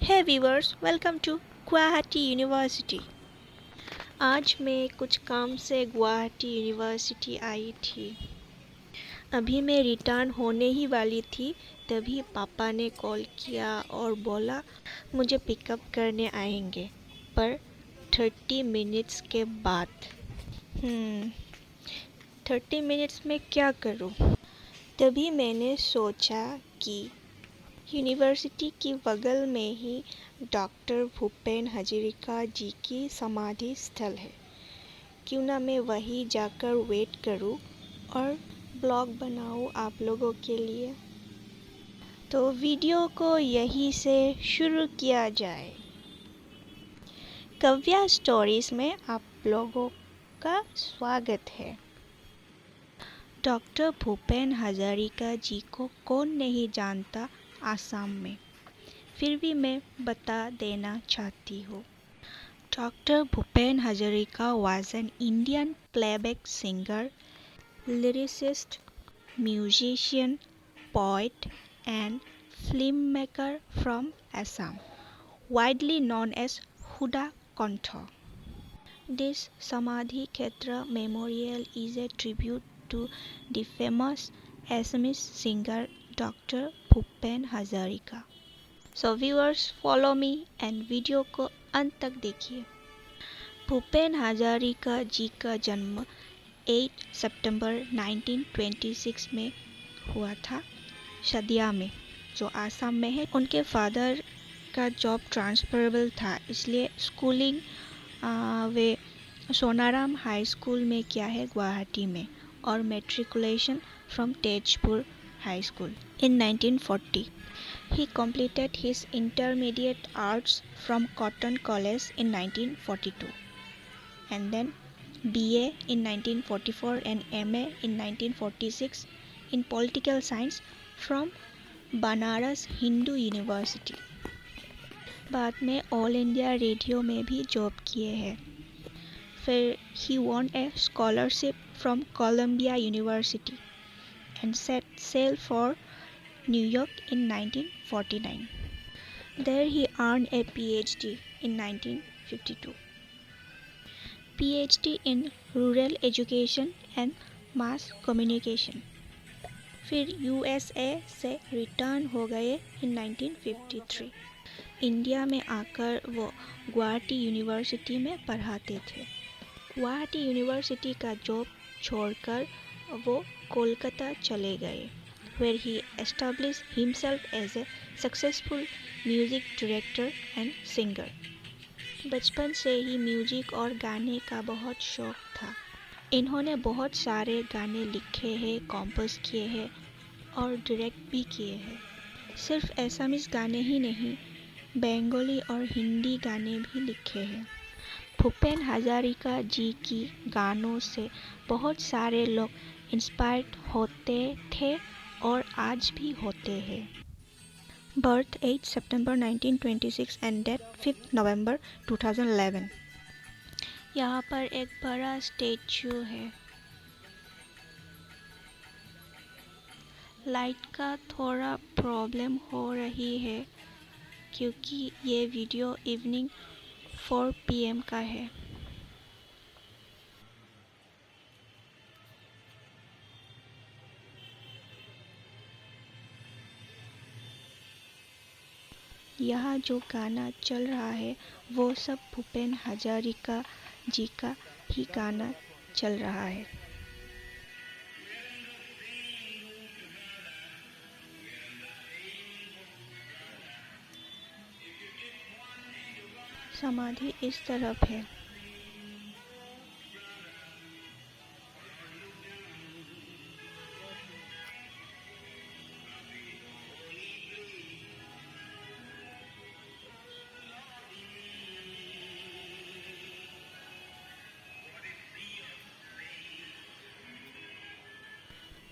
Hey viewers, welcome to Guwahati University। आज मैं कुछ काम से गुवाहाटी यूनिवर्सिटी आई थी। अभी मैं रिटर्न होने ही वाली थी, तभी पापा ने कॉल किया और बोला मुझे पिकअप करने आएंगे, पर 30 मिनट्स के बाद। 30 मिनट्स में क्या करूं? तभी मैंने सोचा कि यूनिवर्सिटी के बगल में ही डॉक्टर भूपेन हजारिका जी की समाधि स्थल है। क्यों ना मैं वहीं जाकर वेट करूं और ब्लॉग बनाऊं आप लोगों के लिए। तो वीडियो को यहीं से शुरू किया जाए। कव्या स्टोरीज में आप लोगों का स्वागत है। डॉक्टर भूपेन हजारिका जी को कौन नहीं जानता आसाम में, फिर भी मैं बता देना चाहती हूँ। Doctor Bhupen Hazarika was an Indian playback singer, lyricist, musician, poet and filmmaker from Assam, widely known as Huda Kontha. This Samadhi Kshetra memorial is a tribute to the famous Assamese singer Dr. Bhupen Hazarika. So viewers, follow me and video को अंत तक देखिए। भूपेन हजारिका जी का जन्म 8 सितंबर 1926 में हुआ था, शदिया में, जो आसाम में है। उनके फादर का जॉब ट्रांसफरेबल था, इसलिए स्कूलिंग वे सोनाराम हाई स्कूल में किया है गुवाहाटी में, और matriculation from Tezpur high school in 1940। He completed his intermediate arts from Cotton College in 1942 and then BA in 1944 and MA in 1946 in political science from Banaras Hindu University। बाद में all India radio में भी job किए हैं। फिर he won a scholarship from Columbia University and set sail for New York in 1949. There he earned a PhD in 1952. PhD in Rural Education and Mass Communication। फिर USA से return हो गए in 1953। India में आकर वो Guwahati university में पढ़ाते थे। गुवाहाटी यूनिवर्सिटी का जॉब छोड़कर वो कोलकाता चले गए, where he established himself as a successful music director and singer। बचपन से ही म्यूजिक और गाने का बहुत शौक था। इन्होंने बहुत सारे गाने लिखे हैं, कंपोज किए हैं और डायरेक्ट भी किए हैं। सिर्फ एसामीज गाने ही नहीं, बंगाली और हिंदी गाने भी लिखे हैं। भूपेन हजारिका जी की गानों से बहुत सारे लोग इंस्पायर्ड होते थे और आज भी होते हैं। बर्थ 8 सितंबर 1926 एंड डेथ 5 नवंबर 2011। यहाँ पर एक बड़ा स्टैचू है। लाइट का थोड़ा प्रॉब्लम हो रही है क्योंकि ये वीडियो इवनिंग 4 PM का है। यहाँ जो गाना चल रहा है वो सब भूपेन हजारिका जी का ही गाना चल रहा है। समाधि इस तरफ है।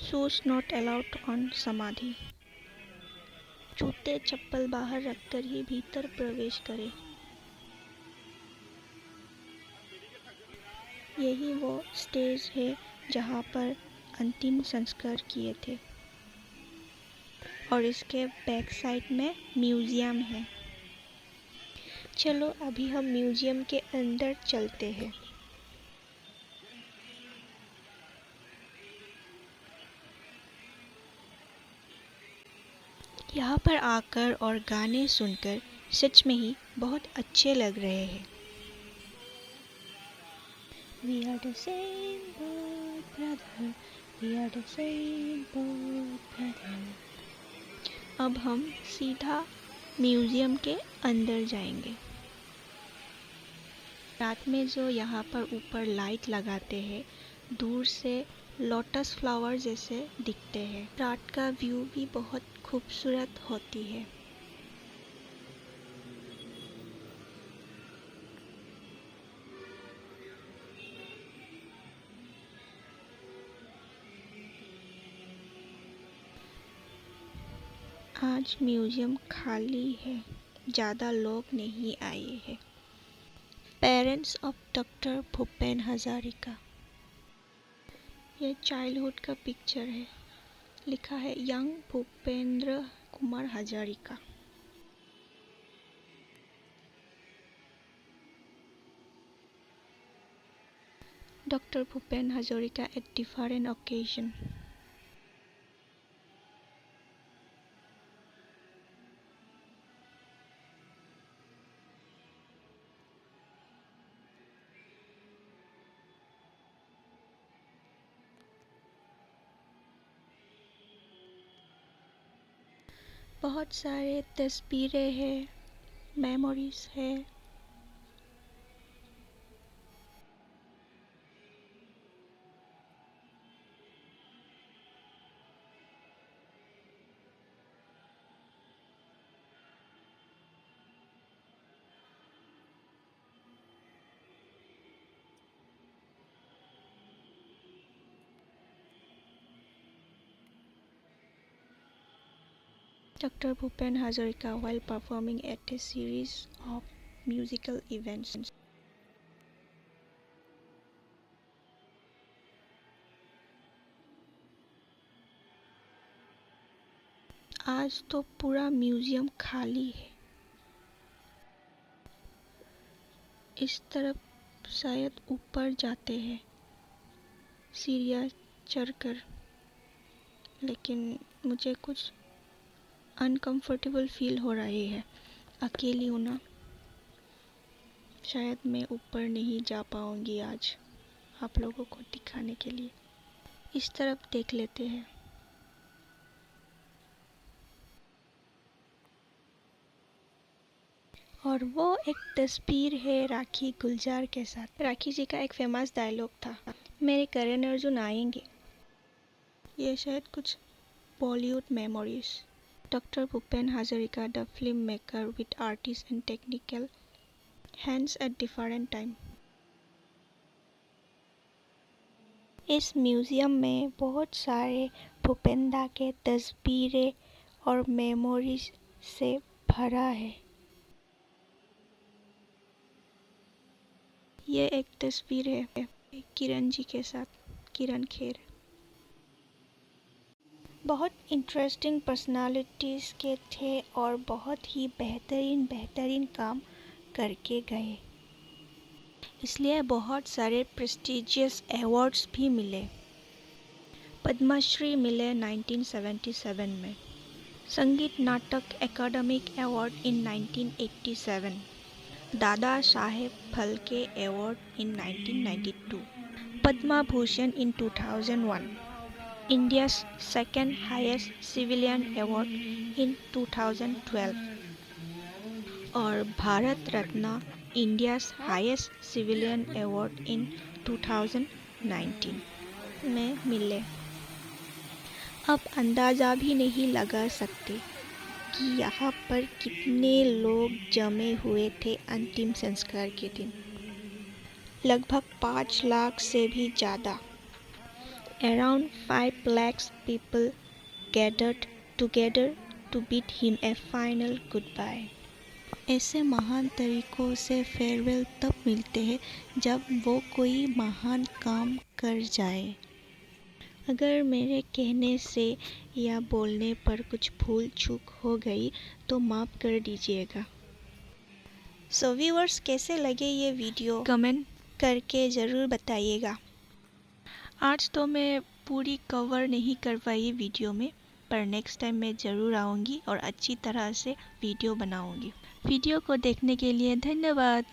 शूज नॉट अलाउड ऑन समाधि। जूते चप्पल बाहर रखकर ही भीतर प्रवेश करें। यही वो स्टेज है जहाँ पर अंतिम संस्कार किए थे, और इसके बैक साइड में म्यूजियम है। चलो अभी हम म्यूजियम के अंदर चलते हैं। यहाँ पर आकर और गाने सुनकर सच में ही बहुत अच्छे लग रहे हैं। We are the same boat brother, we are the same boat brother। अब हम सीधा म्यूजियम के अंदर जाएंगे। रात में जो यहाँ पर ऊपर लाइट लगाते हैं, दूर से लोटस फ्लावर जैसे दिखते हैं। रात का व्यू भी बहुत खूबसूरत होती है। आज म्यूजियम खाली है, ज़्यादा लोग नहीं आए हैं। Parents of doctor Bhupen Hazarika. ये चाइल्डहुड का पिक्चर है। लिखा है young Bhupendra Kumar Hazarika. Doctor Bhupen Hazarika at different occasion. बहुत सारे तस्वीरें हैं, मेमोरीज है। Dr. Bhupen Hazarika while performing at a series of musical events। आज तो पूरा म्यूजियम खाली है। इस तरफ शायद ऊपर जाते हैं सीढ़ियाँ चढ़कर, लेकिन मुझे कुछ अनकंफर्टेबल फील हो रही है। अकेली हूँ ना, शायद मैं ऊपर नहीं जा पाऊँगी आज आप लोगों को दिखाने के लिए। इस तरफ देख लेते हैं। और वो एक तस्वीर है राखी गुलजार के साथ। राखी जी का एक फेमस डायलॉग था, मेरे करण अर्जुन आएंगे। ये शायद कुछ Bollywood memories. Doctor Bhupen Hazarika the film maker with artist and technical hands at different time. इस म्यूजियम में बहुत सारे भूपेंदा के तस्वीरें और मेमोरीज से भरा है। ये एक तस्वीर है किरण जी के साथ, किरण खेर। बहुत इंटरेस्टिंग पर्सनालिटीज़ के थे और बहुत ही बेहतरीन काम करके गए, इसलिए बहुत सारे प्रेस्टिजियस अवार्ड्स भी मिले। पद्मश्री मिले 1977 में, संगीत नाटक academic award in 1987, Dadasaheb Phalke award in 1992, Padma Bhushan in 2001, India's second highest civilian award in 2012 और Bharat Ratna India's highest civilian award in 2019 में मिले। अब अंदाज़ा भी नहीं लगा सकते कि यहाँ पर कितने लोग जमे हुए थे अंतिम संस्कार के दिन। लगभग 5 लाख से भी ज़्यादा। Around 5 lakhs people gathered together to bid him a final goodbye। ऐसे महान तरीकों से फेयरवेल तब मिलते हैं जब वो कोई महान काम कर जाए। अगर मेरे कहने से या बोलने पर कुछ भूल चूक हो गई तो माफ़ कर दीजिएगा। सो व्यूअर्स, कैसे लगे ये वीडियो कमेंट करके ज़रूर बताइएगा। आज तो मैं पूरी कवर नहीं कर पाई वीडियो में, पर नेक्स्ट टाइम मैं ज़रूर आऊँगी और अच्छी तरह से वीडियो बनाऊँगी। वीडियो को देखने के लिए धन्यवाद।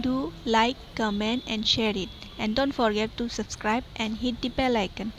Do like, comment and share it, and don't forget to subscribe and hit the bell icon.